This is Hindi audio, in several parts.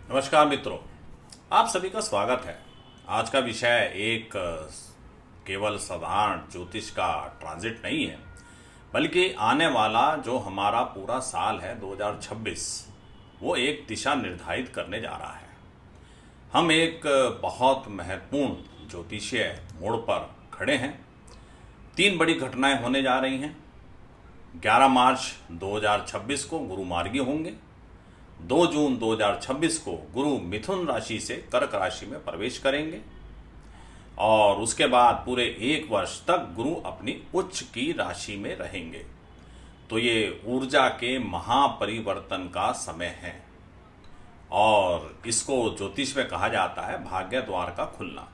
नमस्कार मित्रों, आप सभी का स्वागत है। आज का विषय एक केवल साधारण ज्योतिष का ट्रांजिट नहीं है, बल्कि आने वाला जो हमारा पूरा साल है 2026, वो एक दिशा निर्धारित करने जा रहा है। हम एक बहुत महत्वपूर्ण ज्योतिषीय मोड़ पर खड़े हैं। 3 बड़ी घटनाएं होने जा रही हैं। 11 मार्च 2026 को गुरु मार्गी होंगे। 2 जून 2026 को गुरु मिथुन राशि से कर्क राशि में प्रवेश करेंगे और उसके बाद पूरे 1 वर्ष तक गुरु अपनी उच्च की राशि में रहेंगे। तो ये ऊर्जा के महापरिवर्तन का समय है और इसको ज्योतिष में कहा जाता है भाग्य द्वार का खुलना।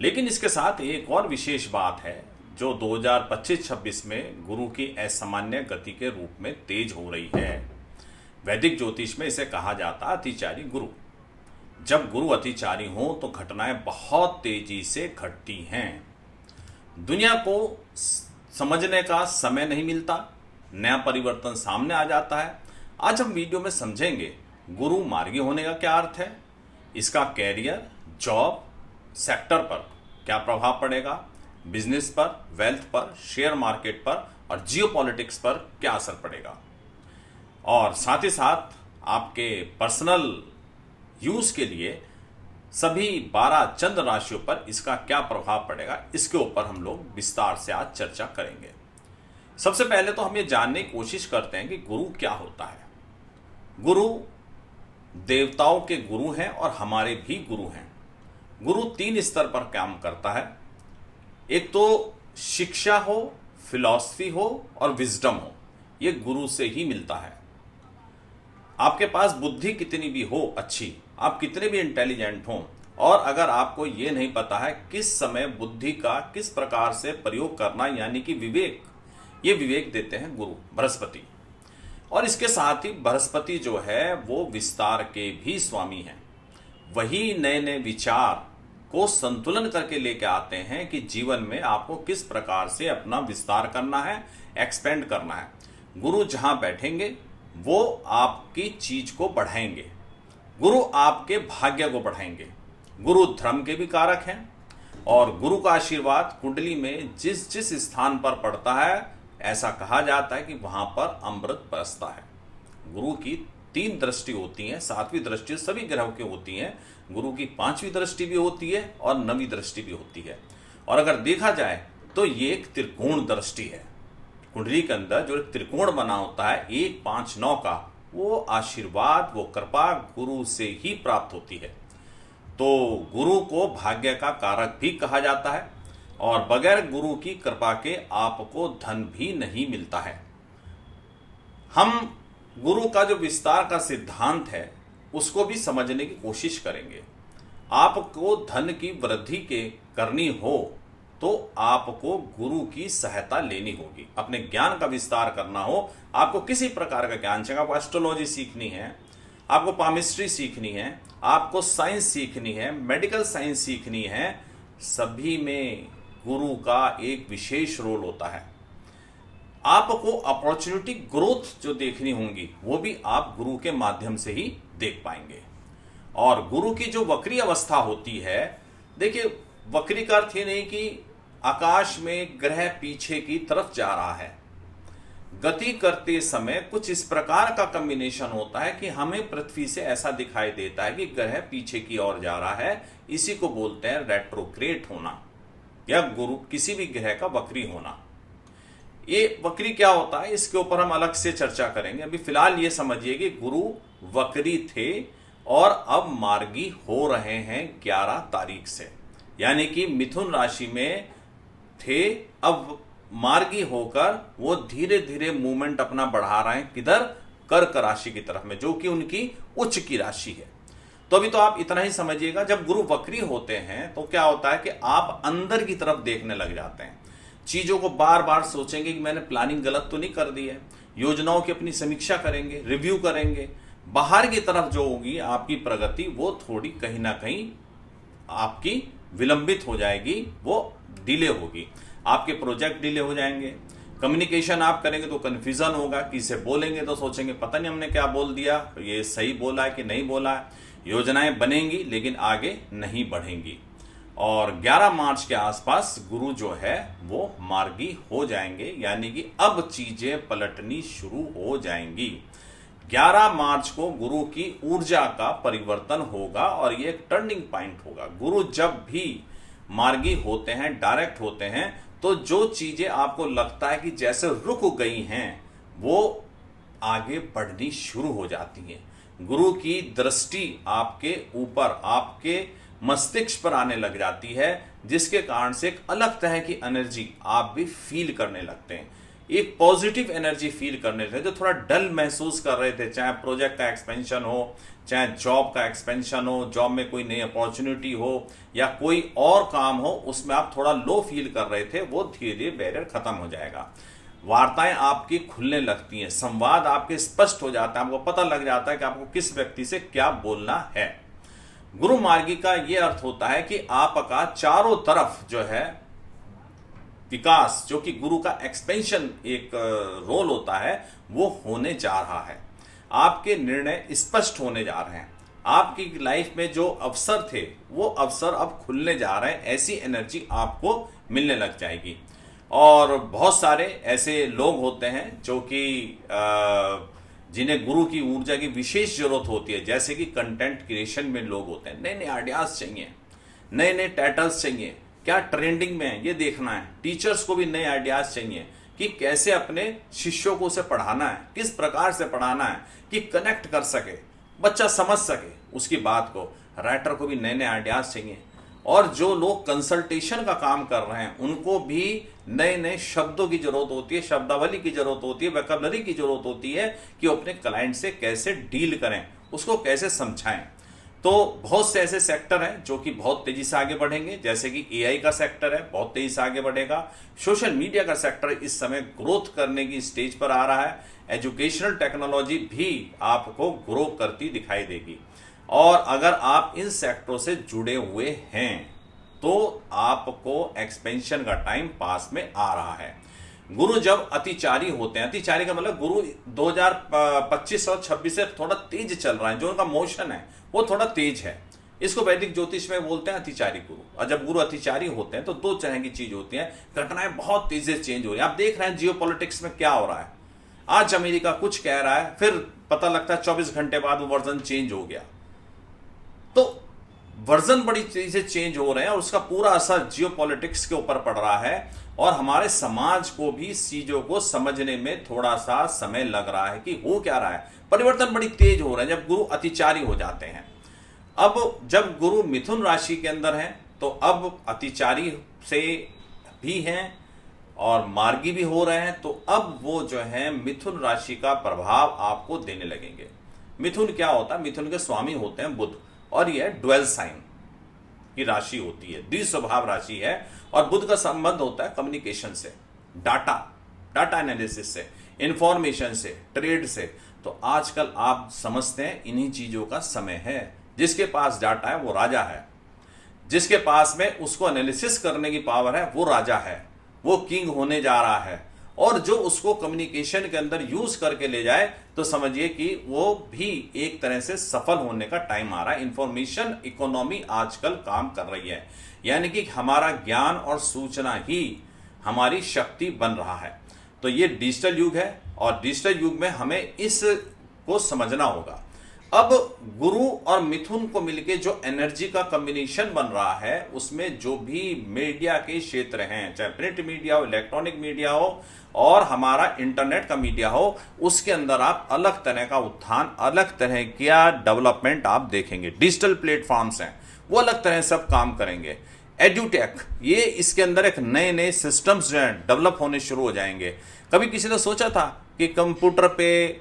लेकिन इसके साथ एक और विशेष बात है जो 2025-26 में गुरु की असामान्य गति के रूप में तेज हो रही है। वैदिक ज्योतिष में इसे कहा जाता है अतिचारी गुरु। जब गुरु अतिचारी हो तो घटनाएं बहुत तेजी से घटती हैं। दुनिया को समझने का समय नहीं मिलता, नया परिवर्तन सामने आ जाता है। आज हम वीडियो में समझेंगे गुरु मार्गी होने का क्या अर्थ है, इसका कैरियर, जॉब, सेक्टर पर क्या प्रभाव पड़ेगा, बिजनेस पर, वेल्थ पर, शेयर मार्केट पर और जियोपॉलिटिक्स पर क्या असर पड़ेगा, और साथ ही साथ आपके पर्सनल यूज के लिए सभी 12 चंद्र राशियों पर इसका क्या प्रभाव पड़ेगा, इसके ऊपर हम लोग विस्तार से आज चर्चा करेंगे। सबसे पहले तो हम ये जानने की कोशिश करते हैं कि गुरु क्या होता है। गुरु देवताओं के गुरु हैं और हमारे भी गुरु हैं। गुरु 3 स्तर पर काम करता है। एक तो शिक्षा हो, फिलॉसफी हो और विजडम हो, ये गुरु से ही मिलता है। आपके पास बुद्धि कितनी भी हो अच्छी, आप कितने भी इंटेलिजेंट हों, और अगर आपको ये नहीं पता है किस समय बुद्धि का किस प्रकार से प्रयोग करना, यानी कि विवेक, ये विवेक देते हैं गुरु बृहस्पति। और इसके साथ ही बृहस्पति जो है वो विस्तार के भी स्वामी हैं। वही नए नए विचार को संतुलन करके लेके आते हैं कि जीवन में आपको किस प्रकार से अपना विस्तार करना है, एक्सपेंड करना है। गुरु जहां बैठेंगे वो आपकी चीज को बढ़ाएंगे, गुरु आपके भाग्य को बढ़ाएंगे। गुरु धर्म के भी कारक हैं और गुरु का आशीर्वाद कुंडली में जिस जिस स्थान पर पड़ता है, ऐसा कहा जाता है कि वहां पर अमृत बरसता है। गुरु की 3 दृष्टि होती हैं, 7वीं दृष्टि सभी ग्रहों की होती हैं। गुरु की 5वीं दृष्टि भी होती है और 9वीं दृष्टि भी होती है। और अगर देखा जाए तो ये एक त्रिकोण दृष्टि है। कुंडली के अंदर जो एक त्रिकोण बना होता है 1, 5, 9 का, वो आशीर्वाद, वो कृपा गुरु से ही प्राप्त होती है। तो गुरु को भाग्य का कारक भी कहा जाता है और बगैर गुरु की कृपा के आपको धन भी नहीं मिलता है। हम गुरु का जो विस्तार का सिद्धांत है उसको भी समझने की कोशिश करेंगे। आपको धन की वृद्धि के करनी हो तो आपको गुरु की सहायता लेनी होगी। अपने ज्ञान का विस्तार करना हो, आपको किसी प्रकार का ज्ञान चाहिए, आपको एस्ट्रोलॉजी सीखनी है, आपको पामिस्ट्री सीखनी है, आपको साइंस सीखनी है, मेडिकल साइंस सीखनी है, सभी में गुरु का एक विशेष रोल होता है। आपको अपॉर्चुनिटी ग्रोथ जो देखनी होंगी वो भी आप गुरु के माध्यम से ही देख पाएंगे। और गुरु की जो वक्री अवस्था होती है, देखिए वक्री का अर्थ ये नहीं कि आकाश में ग्रह पीछे की तरफ जा रहा है। गति करते समय कुछ इस प्रकार का कॉम्बिनेशन होता है कि हमें पृथ्वी से ऐसा दिखाई देता है कि ग्रह पीछे की ओर जा रहा है। इसी को बोलते हैं रेट्रोग्रेड होना या गुरु किसी भी ग्रह का वक्री होना। ये वक्री क्या होता है इसके ऊपर हम अलग से चर्चा करेंगे। अभी फिलहाल ये समझिए कि गुरु वक्री थे और अब मार्गी हो रहे हैं 11 तारीख से, यानी कि मिथुन राशि में थे, अब मार्गी होकर वो धीरे धीरे मूवमेंट अपना बढ़ा रहे हैं किधर, कर्क राशि की तरफ में, जो कि उनकी उच्च की राशि है। तो अभी तो आप इतना ही समझिएगा, जब गुरु वक्री होते हैं तो क्या होता है कि आप अंदर की तरफ देखने लग जाते हैं, चीजों को बार बार सोचेंगे कि मैंने प्लानिंग गलत तो नहीं कर दी है, योजनाओं की अपनी समीक्षा करेंगे, रिव्यू करेंगे। बाहर की तरफ जो होगी आपकी प्रगति वो थोड़ी कहीं ना कहीं आपकी विलंबित हो जाएगी, वो डिले होगी, आपके प्रोजेक्ट डिले हो जाएंगे। कम्युनिकेशन आप करेंगे तो कन्फ्यूजन होगा, किसे बोलेंगे तो सोचेंगे पता नहीं हमने क्या बोल दिया, ये सही बोला है कि नहीं बोला है। योजनाएं बनेंगी लेकिन आगे नहीं बढ़ेंगी। और 11 मार्च के आसपास गुरु जो है वो मार्गी हो जाएंगे, यानी कि अब चीजें पलटनी शुरू हो जाएंगी। 11 मार्च को गुरु की ऊर्जा का परिवर्तन होगा और ये एक टर्निंग पॉइंट होगा। गुरु जब भी मार्गी होते हैं, डायरेक्ट होते हैं, तो जो चीजें आपको लगता है कि जैसे रुक गई हैं वो आगे बढ़नी शुरू हो जाती हैं। गुरु की दृष्टि आपके ऊपर, आपके मस्तिष्क पर आने लग जाती है, जिसके कारण से एक अलग तरह की एनर्जी आप भी फील करने लगते हैं। एक पॉजिटिव एनर्जी फील करने लगते हैं। जो थोड़ा डल महसूस कर रहे थे, चाहे प्रोजेक्ट का एक्सपेंशन हो, चाहे जॉब का एक्सपेंशन हो, जॉब में कोई नई अपॉर्चुनिटी हो या कोई और काम हो, उसमें आप थोड़ा लो फील कर रहे थे, वो धीरे धीरे बैरियर खत्म हो जाएगा। वार्ताएं आपकी खुलने लगती हैं, संवाद आपके स्पष्ट हो जाता है, आपको पता लग जाता है कि आपको किस व्यक्ति से क्या बोलना है। गुरु मार्गी का यह अर्थ होता है कि आपका चारों तरफ जो है विकास, जो कि गुरु का एक्सपेंशन एक रोल होता है, वो होने जा रहा है। आपके निर्णय स्पष्ट होने जा रहे हैं। आपकी लाइफ में जो अवसर थे वो अवसर अब खुलने जा रहे हैं। ऐसी एनर्जी आपको मिलने लग जाएगी। और बहुत सारे ऐसे लोग होते हैं जो कि जिन्हें गुरु की ऊर्जा की विशेष जरूरत होती है, जैसे कि कंटेंट क्रिएशन में लोग होते हैं। नए नए आइडियाज चाहिए, नए नए टाइटल्स चाहिए, क्या ट्रेंडिंग में है ये देखना है। टीचर्स को भी नए आइडियाज चाहिए कि कैसे अपने शिष्यों को उसे पढ़ाना है, किस प्रकार से पढ़ाना है कि कनेक्ट कर सके, बच्चा समझ सके उसकी बात को। राइटर को भी नए नए आइडियाज चाहिए। और जो लोग कंसल्टेशन का काम कर रहे हैं उनको भी नए नए शब्दों की जरूरत होती है, शब्दावली की जरूरत होती है, वोकैबुलरी की जरूरत होती है कि अपने क्लाइंट से कैसे डील करें, उसको कैसे समझाएं। तो बहुत से ऐसे सेक्टर हैं जो कि बहुत तेजी से आगे बढ़ेंगे, जैसे कि एआई का सेक्टर है, बहुत तेजी से आगे बढ़ेगा। सोशल मीडिया का सेक्टर इस समय ग्रोथ करने की स्टेज पर आ रहा है। एजुकेशनल टेक्नोलॉजी भी आपको ग्रो करती दिखाई देगी। और अगर आप इन सेक्टरों से जुड़े हुए हैं तो आपको एक्सपेंशन का टाइम पास में आ रहा है। गुरु जब अतिचारी होते हैं, अतिचारी का मतलब गुरु 2025 और 26 से थोड़ा तेज चल रहा है, जो उनका मोशन है वो थोड़ा तेज है। इसको वैदिक ज्योतिष में बोलते हैं अतिचारी गुरु। और जब गुरु अतिचारी होते हैं तो दो तरह की चीज होती है, घटनाएं बहुत तेजी से चेंज हो रही है। आप देख रहे हैं जियो पॉलिटिक्स में क्या हो रहा है। आज अमेरिका कुछ कह रहा है, फिर पता लगता है 24 घंटे बाद वो वर्जन चेंज हो गया। तो वर्जन बड़ी तेजी से चेंज हो रहे हैं और उसका पूरा असर जियो पॉलिटिक्स के ऊपर पड़ रहा है। और हमारे समाज को भी चीजों को समझने में थोड़ा सा समय लग रहा है कि हो क्या रहा है। परिवर्तन बड़ी तेज हो रहे हैं जब गुरु अतिचारी हो जाते हैं। अब जब गुरु मिथुन राशि के अंदर हैं तो अब अतिचारी से भी हैं और मार्गी भी हो रहे हैं। तो अब वो जो है मिथुन राशि का प्रभाव आपको देने लगेंगे। मिथुन क्या होता है? मिथुन के स्वामी होते हैं बुध, और यह ड्वेल साइन की राशि होती है, द्विस्वभाव राशि है। और बुध का संबंध होता है कम्युनिकेशन से, डाटा एनालिसिस से, इंफॉर्मेशन से, ट्रेड से। तो आजकल आप समझते हैं इन्हीं चीजों का समय है। जिसके पास डाटा है वो राजा है, जिसके पास में उसको एनालिसिस करने की पावर है वो राजा है, वो किंग होने जा रहा है। और जो उसको कम्युनिकेशन के अंदर यूज करके ले जाए तो समझिए कि वो भी एक तरह से सफल होने का टाइम आ रहा है। इंफॉर्मेशन इकोनॉमी आजकल काम कर रही है, यानी कि हमारा ज्ञान और सूचना ही हमारी शक्ति बन रहा है। तो ये डिजिटल युग है और डिजिटल युग में हमें इस को समझना होगा। अब गुरु और मिथुन को मिलके जो एनर्जी का कॉम्बिनेशन बन रहा है उसमें जो भी मीडिया के क्षेत्र हैं, चाहे प्रिंट मीडिया हो, इलेक्ट्रॉनिक मीडिया हो और हमारा इंटरनेट का मीडिया हो, उसके अंदर आप अलग तरह का उत्थान, अलग तरह का डेवलपमेंट आप देखेंगे। डिजिटल प्लेटफॉर्म्स हैं वो अलग तरह सब काम करेंगे। एड्यूटेक, ये इसके अंदर एक नए नए सिस्टम्स जो हैं डेवलप होने शुरू हो जाएंगे। कभी किसी ने सोचा था कि कंप्यूटर पे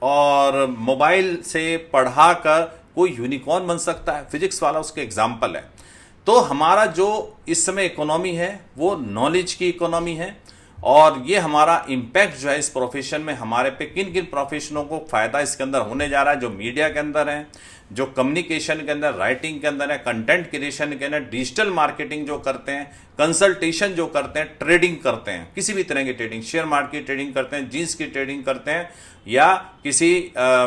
और मोबाइल से पढ़ाकर कोई यूनिकॉर्न बन सकता है? फिजिक्स वाला उसके एग्जाम्पल है। तो हमारा जो इस समय इकोनॉमी है वो नॉलेज की इकोनॉमी है और ये हमारा इम्पैक्ट जो है इस प्रोफेशन में हमारे पे किन किन प्रोफेशनों को फायदा इसके अंदर होने जा रहा है, जो मीडिया के अंदर है, जो कम्युनिकेशन के अंदर, राइटिंग के अंदर है, कंटेंट क्रिएशन के अंदर, डिजिटल मार्केटिंग जो करते हैं, कंसल्टेशन जो करते हैं, ट्रेडिंग करते हैं, किसी भी तरह की ट्रेडिंग, शेयर मार्केट की ट्रेडिंग करते हैं, जींस की ट्रेडिंग करते हैं या किसी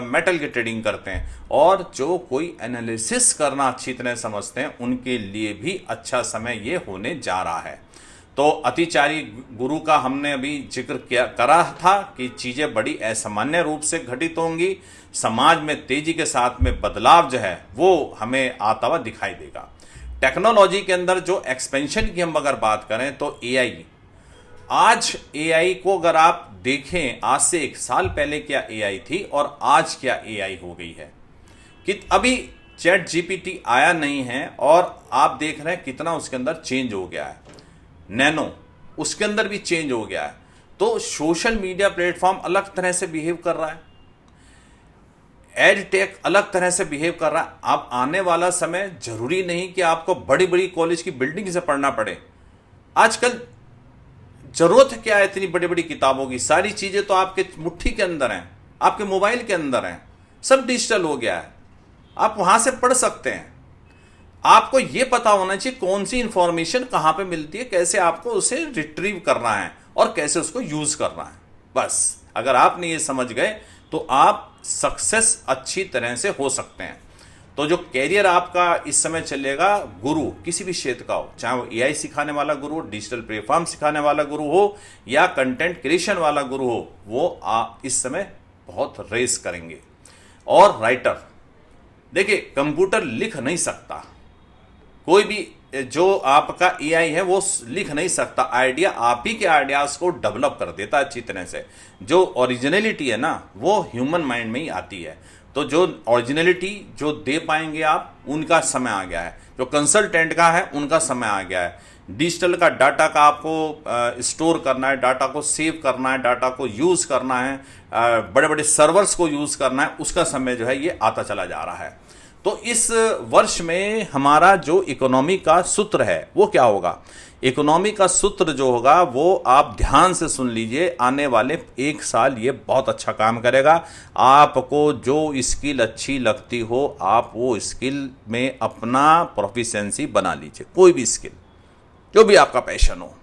मेटल की ट्रेडिंग करते हैं, और जो कोई एनालिसिस करना अच्छी तरह समझते हैं, उनके लिए भी अच्छा समय ये होने जा रहा है। तो अतिचारी गुरु का हमने अभी जिक्र करा था कि चीजें बड़ी असामान्य रूप से घटित होंगी, समाज में तेजी के साथ में बदलाव जो है वो हमें आता हुआ दिखाई देगा। टेक्नोलॉजी के अंदर जो एक्सपेंशन की हम अगर बात करें तो एआई, आज एआई को अगर आप देखें, आज से 1 साल पहले क्या एआई थी और आज क्या एआई हो गई है, कि अभी चैट जीपीटी आया नहीं है और आप देख रहे हैं कितना उसके अंदर चेंज हो गया है। नैनो, उसके अंदर भी चेंज हो गया है। तो सोशल मीडिया प्लेटफॉर्म अलग तरह से बिहेव कर रहा है, एड टेक अलग तरह से बिहेव कर रहा है। अब आने वाला समय जरूरी नहीं कि आपको बड़ी बड़ी कॉलेज की बिल्डिंग से पढ़ना पड़े। आजकल जरूरत क्या है इतनी बड़ी बड़ी किताबों की, सारी चीजें तो आपके मुट्ठी के अंदर हैं, आपके मोबाइल के अंदर हैं, सब डिजिटल हो गया है, आप वहां से पढ़ सकते हैं। आपको यह पता होना चाहिए कौन सी इंफॉर्मेशन कहां पे मिलती है, कैसे आपको उसे रिट्रीव करना है और कैसे उसको यूज करना है। बस अगर आपने ये समझ गए तो आप सक्सेस अच्छी तरह से हो सकते हैं। तो जो कैरियर आपका इस समय चलेगा, गुरु किसी भी क्षेत्र का हो, चाहे वो एआई सिखाने वाला गुरु हो, डिजिटल प्लेटफॉर्म सिखाने वाला गुरु हो या कंटेंट क्रिएशन वाला गुरु हो, वो आप इस समय बहुत रेस करेंगे। और राइटर, देखिए कंप्यूटर लिख नहीं सकता, कोई भी जो आपका एआई है वो लिख नहीं सकता, आइडिया आप ही के आइडियाज को डेवलप कर देता है अच्छी तरह से। जो ओरिजिनलिटी है ना वो ह्यूमन माइंड में ही आती है। तो जो ओरिजिनलिटी जो दे पाएंगे आप, उनका समय आ गया है। जो कंसल्टेंट का है उनका समय आ गया है। डिजिटल का डाटा का आपको स्टोर करना है, डाटा को सेव करना है, डाटा को यूज करना है, बड़े बड़े सर्वर्स को यूज करना है, उसका समय जो है ये आता चला जा रहा है। तो इस वर्ष में हमारा जो इकोनॉमी का सूत्र है वो क्या होगा? इकोनॉमी का सूत्र जो होगा वो आप ध्यान से सुन लीजिए, आने वाले 1 साल ये बहुत अच्छा काम करेगा। आपको जो स्किल अच्छी लगती हो आप वो स्किल में अपना प्रोफिशिएंसी बना लीजिए, कोई भी स्किल, जो भी आपका पैशन हो।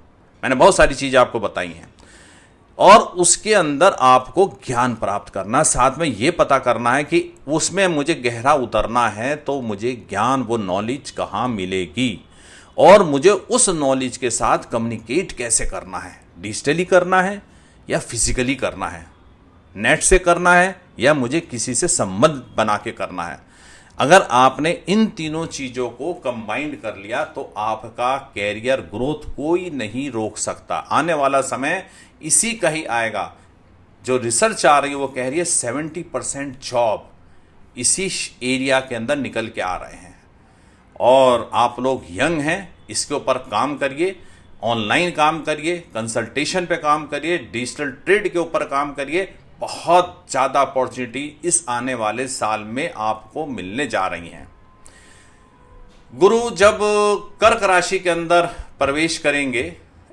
मैंने बहुत सारी चीजें आपको बताई हैं और उसके अंदर आपको ज्ञान प्राप्त करना, साथ में ये पता करना है कि उसमें मुझे गहरा उतरना है तो मुझे ज्ञान, वो नॉलेज कहाँ मिलेगी और मुझे उस नॉलेज के साथ कम्युनिकेट कैसे करना है। डिजिटली करना है या फिजिकली करना है, नेट से करना है या मुझे किसी से संबंध बना के करना है। अगर आपने इन तीनों चीजों को कंबाइंड कर लिया तो आपका कैरियर ग्रोथ कोई नहीं रोक सकता। आने वाला समय इसी का ही आएगा। जो रिसर्च आ रही है वो कह रही है 70% जॉब इसी एरिया के अंदर निकल के आ रहे हैं। और आप लोग यंग हैं, इसके ऊपर काम करिए, ऑनलाइन काम करिए, कंसल्टेशन पे काम करिए, डिजिटल ट्रेड के ऊपर काम करिए। बहुत ज़्यादा अपॉर्चुनिटी इस आने वाले साल में आपको मिलने जा रही हैं। गुरु जब कर्क राशि के अंदर प्रवेश करेंगे,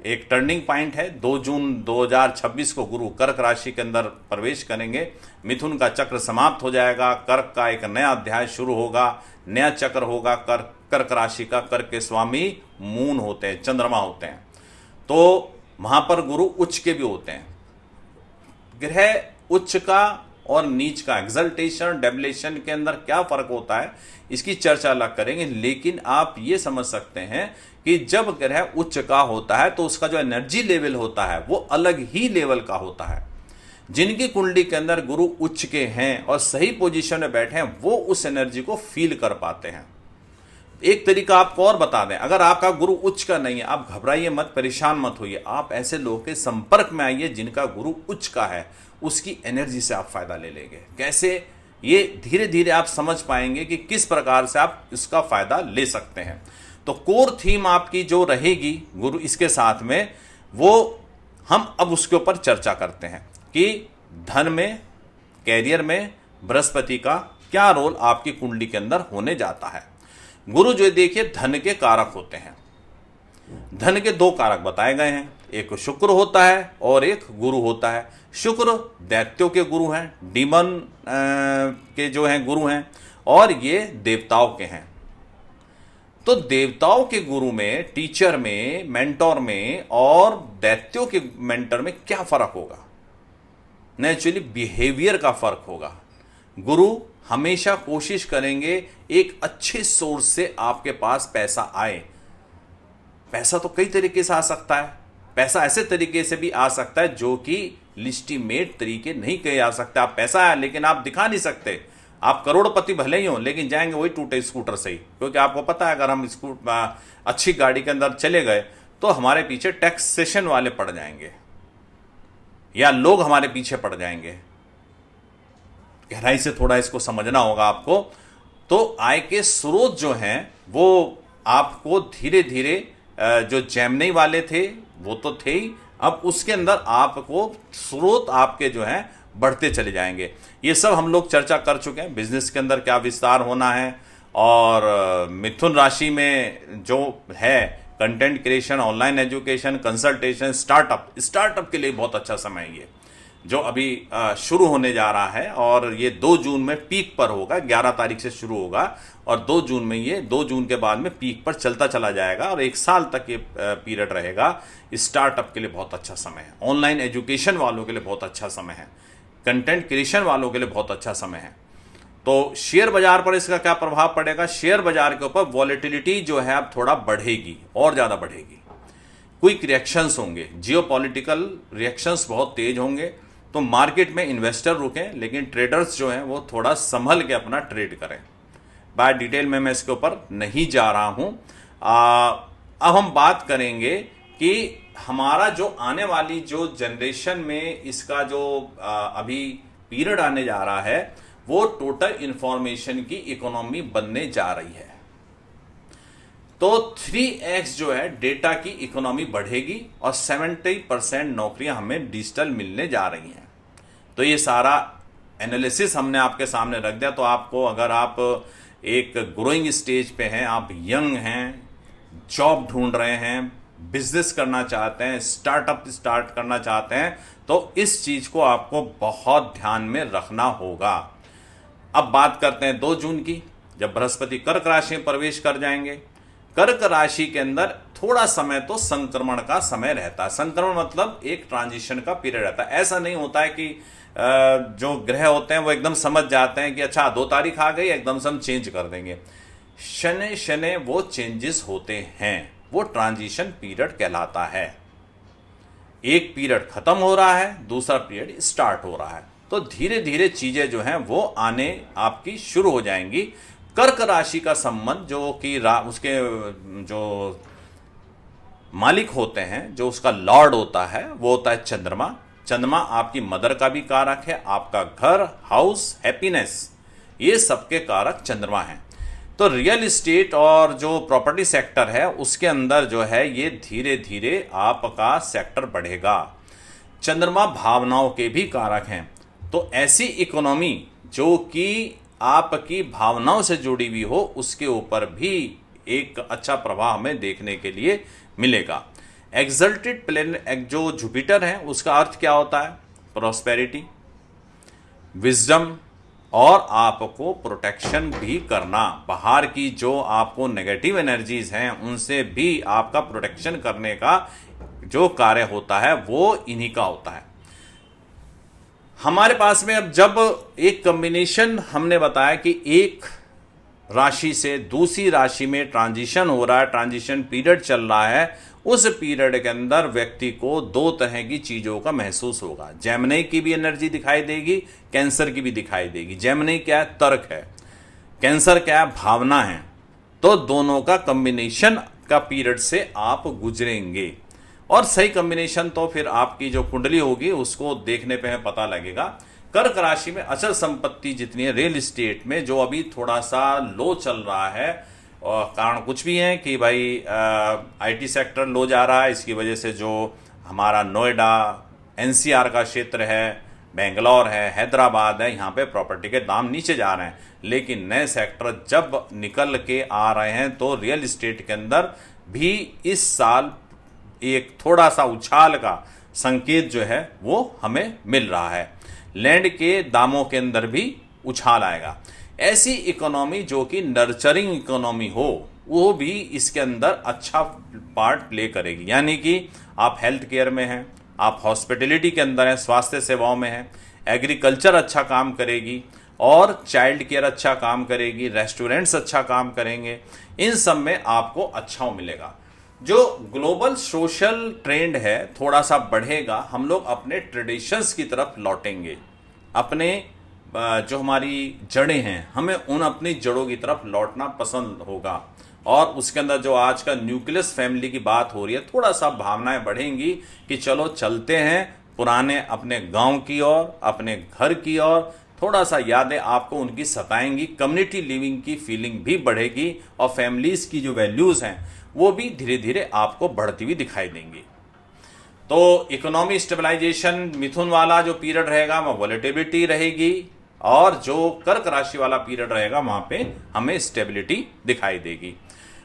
एक टर्निंग पॉइंट है, 2 जून 2026 को गुरु कर्क राशि के अंदर प्रवेश करेंगे। मिथुन का चक्र समाप्त हो जाएगा, कर्क का एक नया अध्याय शुरू होगा, नया चक्र होगा। कर्क राशि का, कर्क के स्वामी मून होते हैं, चंद्रमा होते हैं। तो वहां पर गुरु उच्च के भी होते हैं। ग्रह उच्च का और नीच का, एक्सल्टेशन डेविलेशन के अंदर क्या फर्क होता है इसकी चर्चा अलग करेंगे। लेकिन आप ये समझ सकते हैं कि जब ग्रह उच्च का होता है तो उसका जो एनर्जी लेवल होता है वो अलग ही लेवल का होता है। जिनकी कुंडली के अंदर गुरु उच्च के हैं और सही पोजीशन में बैठे हैं वो उस एनर्जी को फील कर पाते हैं। एक तरीका आपको और बता दें, अगर आपका गुरु उच्च का नहीं है, आप घबराइए मत, परेशान मत होइए, आप ऐसे लोगों के संपर्क में आइए जिनका गुरु उच्च का है, उसकी एनर्जी से आप फायदा ले लेंगे। कैसे? ये धीरे धीरे आप समझ पाएंगे कि किस प्रकार से आप इसका फायदा ले सकते हैं। तो कोर थीम आपकी जो रहेगी गुरु इसके साथ में, वो हम अब उसके ऊपर चर्चा करते हैं कि धन में, कैरियर में बृहस्पति का क्या रोल आपकी कुंडली के अंदर होने जाता है। गुरु जो देखिए धन के कारक होते हैं। धन के 2 कारक बताए गए हैं, एक शुक्र होता है और एक गुरु होता है। शुक्र दैत्यों के गुरु हैं, डीमन के जो हैं गुरु हैं, और ये देवताओं के हैं। तो देवताओं के गुरु में, टीचर में, मेंटोर में और दैत्यों के मेंटर में क्या फर्क होगा? नेचुरली बिहेवियर का फर्क होगा। गुरु हमेशा कोशिश करेंगे एक अच्छे सोर्स से आपके पास पैसा आए। पैसा तो कई तरीके से आ सकता है। पैसा ऐसे तरीके से भी आ सकता है जो कि लिस्टिमेट तरीके नहीं कहे जा सकते। आप पैसा है लेकिन आप दिखा नहीं सकते। आप करोड़पति भले ही हो लेकिन जाएंगे वही टूटे स्कूटर से ही, क्योंकि आपको पता है अगर हम अच्छी गाड़ी के अंदर चले गए तो हमारे पीछे टैक्सेशन वाले पड़ जाएंगे या लोग हमारे पीछे पड़ जाएंगे। गहराई से थोड़ा इसको समझना होगा आपको। तो आय के स्रोत जो हैं वो आपको धीरे धीरे, जो जेमिनी वाले थे वो तो थे ही, अब उसके अंदर आपको स्रोत आपके जो हैं बढ़ते चले जाएंगे। ये सब हम लोग चर्चा कर चुके हैं, बिजनेस के अंदर क्या विस्तार होना है। और मिथुन राशि में जो है content creation, online education, consultation, startup के लिए बहुत अच्छा समय है ये, जो अभी शुरू होने जा रहा है। और ये 2 जून में पीक पर होगा, 11 तारीख से शुरू होगा और 2 जून में, ये 2 जून के बाद में पीक पर चलता चला जाएगा और 1 साल तक ये पीरियड रहेगा। स्टार्टअप के लिए बहुत अच्छा समय है, ऑनलाइन एजुकेशन वालों के लिए बहुत अच्छा समय है, कंटेंट क्रिएशन वालों के लिए बहुत अच्छा समय है। तो शेयर बाजार पर इसका क्या प्रभाव पड़ेगा? शेयर बाजार के ऊपर वॉलेटिलिटी जो है अब थोड़ा बढ़ेगी और ज़्यादा बढ़ेगी। क्विक रिएक्शंस होंगे, जियोपॉलिटिकल रिएक्शंस बहुत तेज होंगे। तो मार्केट में इन्वेस्टर रुकें लेकिन ट्रेडर्स जो हैं वो थोड़ा संभल के अपना ट्रेड करें। बाय डिटेल में मैं इसके ऊपर नहीं जा रहा हूं। अब हम बात करेंगे कि हमारा जो आने वाली जो जनरेशन में इसका जो अभी पीरियड आने जा रहा है वो टोटल इंफॉर्मेशन की इकोनॉमी बनने जा रही है। तो 3x जो है डेटा की इकोनॉमी बढ़ेगी और 70% नौकरियां हमें डिजिटल मिलने जा रही हैं। तो ये सारा एनालिसिस हमने आपके सामने रख दिया। तो आपको, अगर आप एक ग्रोइंग स्टेज पे हैं, आप यंग हैं, जॉब ढूंढ रहे हैं, बिजनेस करना चाहते हैं, स्टार्टअप स्टार्ट करना चाहते हैं, तो इस चीज को आपको बहुत ध्यान में रखना होगा। अब बात करते हैं 2 जून की, जब बृहस्पति कर्क राशि में प्रवेश कर जाएंगे। कर्क राशि के अंदर थोड़ा समय तो संक्रमण का समय रहता है। संक्रमण मतलब एक ट्रांजिशन का पीरियड रहता है। ऐसा नहीं होता है कि जो ग्रह होते हैं वो एकदम समझ जाते हैं कि अच्छा 2 तारीख आ गई एकदम से हम चेंज कर देंगे। शनि शनि वो चेंजेस होते हैं, वो ट्रांजिशन पीरियड कहलाता है। एक पीरियड खत्म हो रहा है, दूसरा पीरियड स्टार्ट हो रहा है। तो धीरे धीरे चीजें जो हैं वो आने आपकी शुरू हो जाएंगी। कर्क राशि का संबंध जो कि उसके जो मालिक होते हैं, जो उसका लॉर्ड होता है, वो होता है चंद्रमा। चंद्रमा आपकी मदर का भी कारक है, आपका घर, हाउस, हैप्पीनेस, ये सबके कारक चंद्रमा हैं। तो रियल इस्टेट और जो प्रॉपर्टी सेक्टर है उसके अंदर जो है ये धीरे धीरे आपका सेक्टर बढ़ेगा। चंद्रमा भावनाओं के भी कारक हैं। तो ऐसी इकोनॉमी जो कि आपकी भावनाओं से जुड़ी हुई हो उसके ऊपर भी एक अच्छा प्रभाव हमें देखने के लिए मिलेगा। एक्सल्टेड प्लेनेट जो जुपिटर है उसका अर्थ क्या होता है? प्रॉस्पेरिटी, विजडम और आपको प्रोटेक्शन भी करना। बाहर की जो आपको नेगेटिव एनर्जीज हैं उनसे भी आपका प्रोटेक्शन करने का जो कार्य होता है वो इन्हीं का होता है। हमारे पास में अब जब एक कॉम्बिनेशन हमने बताया कि एक राशि से दूसरी राशि में ट्रांजिशन हो रहा है, ट्रांजिशन पीरियड चल रहा है, उस पीरियड के अंदर व्यक्ति को 2 तरह की चीजों का महसूस होगा। जेमिनी की भी एनर्जी दिखाई देगी, कैंसर की भी दिखाई देगी। जेमिनी क्या है? तर्क है। कैंसर क्या है? भावना है। तो दोनों का कॉम्बिनेशन का पीरियड से आप गुजरेंगे और सही कॉम्बिनेशन तो फिर आपकी जो कुंडली होगी उसको देखने पे हमें पता लगेगा। कर्क राशि में अचल संपत्ति जितनी है, रियल एस्टेट में जो अभी थोड़ा सा लो चल रहा है, और कारण कुछ भी है कि भाई आईटी सेक्टर लो जा रहा है, इसकी वजह से जो हमारा नोएडा, एनसीआर का क्षेत्र है, बेंगलोर है, हैदराबाद है, यहाँ पे प्रॉपर्टी के दाम नीचे जा रहे हैं। लेकिन नए सेक्टर जब निकल के आ रहे हैं तो रियल एस्टेट के अंदर भी इस साल एक थोड़ा सा उछाल का संकेत जो है वो हमें मिल रहा है। लैंड के दामों के अंदर भी उछाल आएगा। ऐसी इकोनॉमी जो कि नर्चरिंग इकोनॉमी हो, वो भी इसके अंदर अच्छा पार्ट प्ले करेगी। यानी कि आप हेल्थ केयर में हैं, आप हॉस्पिटलिटी के अंदर हैं, स्वास्थ्य सेवाओं में हैं, एग्रीकल्चर अच्छा काम करेगी और चाइल्ड केयर अच्छा काम करेगी, रेस्टोरेंट्स अच्छा काम करेंगे। इन सब में आपको अच्छा मिलेगा। जो ग्लोबल सोशल ट्रेंड है थोड़ा सा बढ़ेगा, हम लोग अपने ट्रेडिशंस की तरफ लौटेंगे। अपने जो हमारी जड़ें हैं, हमें उन अपनी जड़ों की तरफ लौटना पसंद होगा। और उसके अंदर जो आज का न्यूक्लियस फैमिली की बात हो रही है, थोड़ा सा भावनाएं बढ़ेंगी कि चलो चलते हैं पुराने अपने गांव की ओर, अपने घर की ओर। थोड़ा सा यादें आपको उनकी सताएंगी, कम्युनिटी लिविंग की फीलिंग भी बढ़ेगी और फैमिलीज की जो वैल्यूज हैं वो भी धीरे धीरे आपको बढ़ती हुई दिखाई देंगी। तो इकोनॉमी स्टेबलाइजेशन मिथुन वाला जो पीरियड रहेगा वह वॉलेटिलिटी रहेगी, और जो कर्क राशि वाला पीरियड रहेगा वहां पे हमें स्टेबिलिटी दिखाई देगी।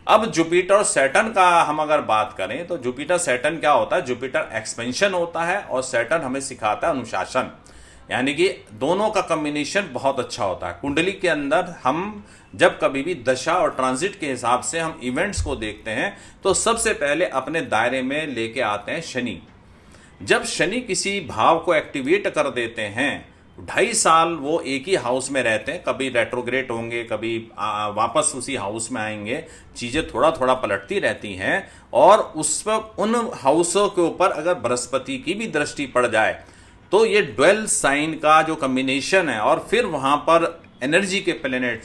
अब जुपिटर और सैटर्न का हम अगर बात करें तो जुपिटर सैटर्न क्या होता है? जुपिटर एक्सपेंशन होता है और सैटर्न हमें सिखाता है अनुशासन। यानी कि दोनों का कॉम्बिनेशन बहुत अच्छा होता है। कुंडली के अंदर हम जब कभी भी दशा और ट्रांजिट के हिसाब से हम इवेंट्स को देखते हैं तो सबसे पहले अपने दायरे में लेके आते हैं शनि। जब शनि किसी भाव को एक्टिवेट कर देते हैं, 2.5 साल वो एक ही हाउस में रहते हैं, कभी रेट्रोग्रेड होंगे, कभी वापस उसी हाउस में आएंगे, चीजें थोड़ा थोड़ा पलटती रहती हैं। और उस पर उन हाउसों के ऊपर अगर बृहस्पति की भी दृष्टि पड़ जाए तो ये 12 साइन का जो कॉम्बिनेशन है, और फिर वहां पर एनर्जी के प्लेनेट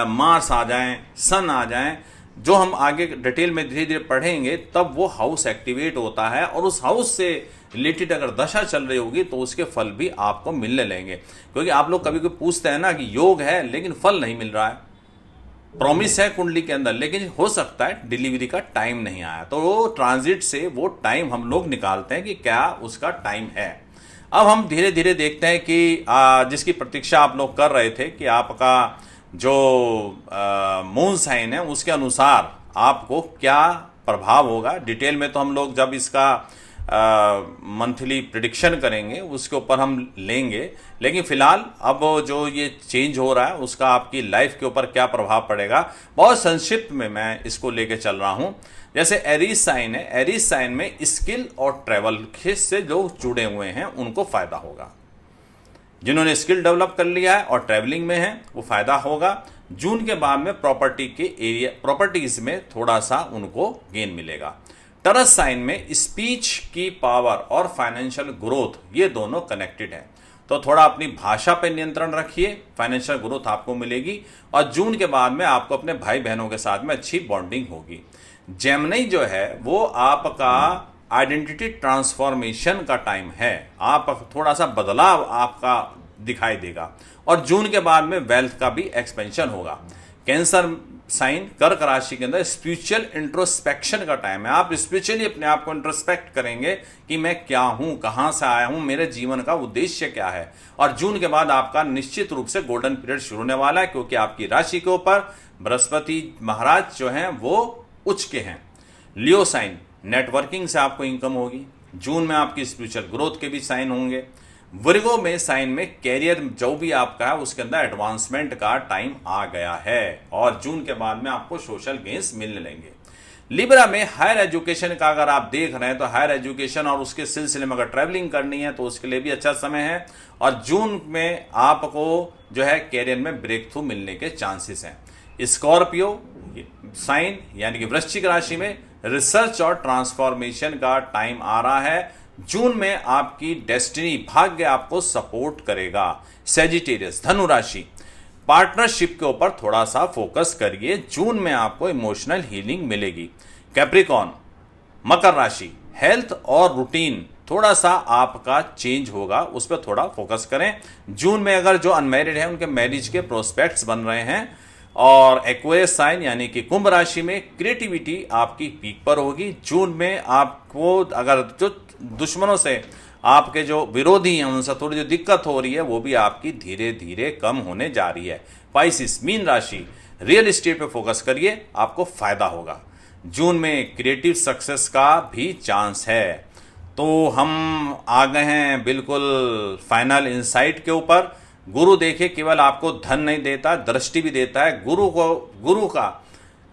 मार्स आ जाएं, सन आ जाएं, जो हम आगे डिटेल में धीरे धीरे पढ़ेंगे, तब वो हाउस एक्टिवेट होता है और उस हाउस से रिलेटेड अगर दशा चल रही होगी तो उसके फल भी आपको मिलने लेंगे। क्योंकि आप लोग कभी कभी पूछते हैं ना कि योग है लेकिन फल नहीं मिल रहा है, प्रॉमिस है कुंडली के अंदर लेकिन हो सकता है डिलीवरी का टाइम नहीं आया। तो वो ट्रांजिट से वो टाइम हम लोग निकालते हैं कि क्या उसका टाइम है। अब हम धीरे धीरे देखते हैं कि जिसकी प्रतीक्षा आप लोग कर रहे थे कि आपका जो मून साइन है उसके अनुसार आपको क्या प्रभाव होगा। डिटेल में तो हम लोग जब इसका मंथली प्रिडिक्शन करेंगे उसके ऊपर हम लेंगे, लेकिन फिलहाल अब जो ये चेंज हो रहा है उसका आपकी लाइफ के ऊपर क्या प्रभाव पड़ेगा, बहुत संक्षिप्त में मैं इसको लेके चल रहा हूं। जैसे एरीज साइन है, एरीज साइन में स्किल और ट्रैवल से जो जुड़े हुए हैं उनको फायदा होगा। जिन्होंने स्किल डेवलप कर लिया है और ट्रैवलिंग में है वो फायदा होगा। जून के बाद में प्रॉपर्टी के एरिया, प्रॉपर्टीज में थोड़ा सा उनको गेन मिलेगा। टरस साइन में स्पीच की पावर और फाइनेंशियल ग्रोथ, ये दोनों कनेक्टेड है। तो थोड़ा अपनी भाषा पर नियंत्रण रखिए, फाइनेंशियल ग्रोथ आपको मिलेगी। और जून के बाद में आपको अपने भाई बहनों के साथ में अच्छी बॉन्डिंग होगी। जेमिनी जो है वो आपका आइडेंटिटी ट्रांसफॉर्मेशन का टाइम है, आप थोड़ा सा बदलाव आपका दिखाई देगा। और जून के बाद में वेल्थ का भी एक्सपेंशन होगा। कैंसर साइन कर्क राशि के अंदर स्पिरिचुअल इंट्रोस्पेक्शन का टाइम है। आप स्पिरिचुअली अपने आप को इंट्रोस्पेक्ट करेंगे कि मैं क्या हूं, कहां से आया हूं, मेरे जीवन का उद्देश्य क्या है। और जून के बाद आपका निश्चित रूप से गोल्डन पीरियड शुरू होने वाला है, क्योंकि आपकी राशि के ऊपर बृहस्पति महाराज जो हैं वो उच्च के हैं। लियो साइन, नेटवर्किंग से आपको इनकम होगी। जून में आपकी स्पिरिचुअल ग्रोथ के भी साइन होंगे। वर्गो में साइन में कैरियर जो भी आपका है उसके अंदर एडवांसमेंट का टाइम आ गया है, और जून के बाद में आपको सोशल गेन्स मिलने लेंगे। लिब्रा में हायर एजुकेशन का अगर आप देख रहे हैं तो हायर एजुकेशन और उसके सिलसिले में अगर ट्रैवलिंग करनी है तो उसके लिए भी अच्छा समय है। और जून में आपको जो है कैरियर में ब्रेक थ्रू मिलने के चांसेस हैं। स्कॉर्पियो साइन यानी कि वृश्चिक राशि में रिसर्च और ट्रांसफॉर्मेशन का टाइम आ रहा है। जून में आपकी डेस्टिनी, भाग्य आपको सपोर्ट करेगा। सेजिटेरियस धनु राशि, पार्टनरशिप के ऊपर थोड़ा सा फोकस करिए, जून में आपको इमोशनल हीलिंग मिलेगी। कैप्रिकॉर्न मकर राशि, हेल्थ और रूटीन थोड़ा सा आपका चेंज होगा, उस पर थोड़ा फोकस करें। जून में अगर जो अनमैरिड है उनके मैरिज के प्रोस्पेक्ट्स बन रहे हैं। और एक्वेरियस साइन यानी कि कुंभ राशि में क्रिएटिविटी आपकी पीक पर होगी। जून में आपको अगर जो दुश्मनों से, आपके जो विरोधी हैं उनसे थोड़ी जो दिक्कत हो रही है वो भी आपकी धीरे धीरे कम होने जा रही है। पाइसिस मीन राशि, रियल एस्टेट पे फोकस करिए, आपको फायदा होगा। जून में क्रिएटिव सक्सेस का भी चांस है। तो हम आ गए हैं बिल्कुल फाइनल इंसाइट के ऊपर। गुरु देखिए केवल आपको धन नहीं देता, दृष्टि भी देता है। गुरु का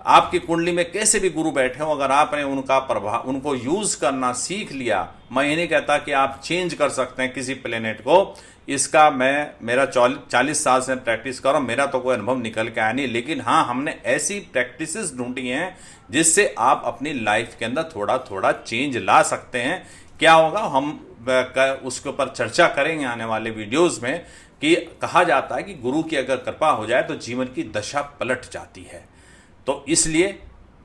आपकी कुंडली में कैसे भी गुरु बैठे हो, अगर आपने उनका प्रभाव, उनको यूज करना सीख लिया, मैं ये नहीं कहता कि आप चेंज कर सकते हैं किसी प्लेनेट को। इसका मेरा 40 साल से प्रैक्टिस कर रहा हूं, मेरा तो कोई अनुभव निकल के आया नहीं, लेकिन हाँ हमने ऐसी प्रैक्टिसेस ढूंढी हैं जिससे आप अपनी लाइफ के अंदर थोड़ा थोड़ा चेंज ला सकते हैं। क्या होगा हम उसके ऊपर चर्चा करेंगे आने वाले वीडियोस में, कि कहा जाता है कि गुरु की अगर कृपा हो जाए तो जीवन की दशा पलट जाती है। तो इसलिए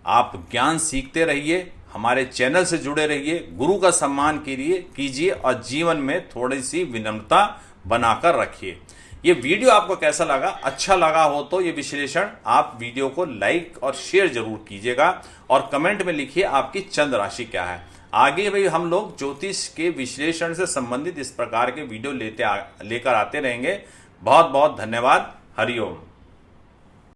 आप ज्ञान सीखते रहिए, हमारे चैनल से जुड़े रहिए, गुरु का सम्मान कीजिए और जीवन में थोड़ी सी विनम्रता बनाकर रखिए। ये वीडियो आपको कैसा लगा? अच्छा लगा हो तो ये विश्लेषण आप वीडियो को लाइक और शेयर जरूर कीजिएगा और कमेंट में लिखिए आपकी चंद्र राशि क्या है। आगे भी हम लोग ज्योतिष के विश्लेषण से संबंधित इस प्रकार के वीडियो लेकर आते रहेंगे। बहुत बहुत धन्यवाद। हरिओम।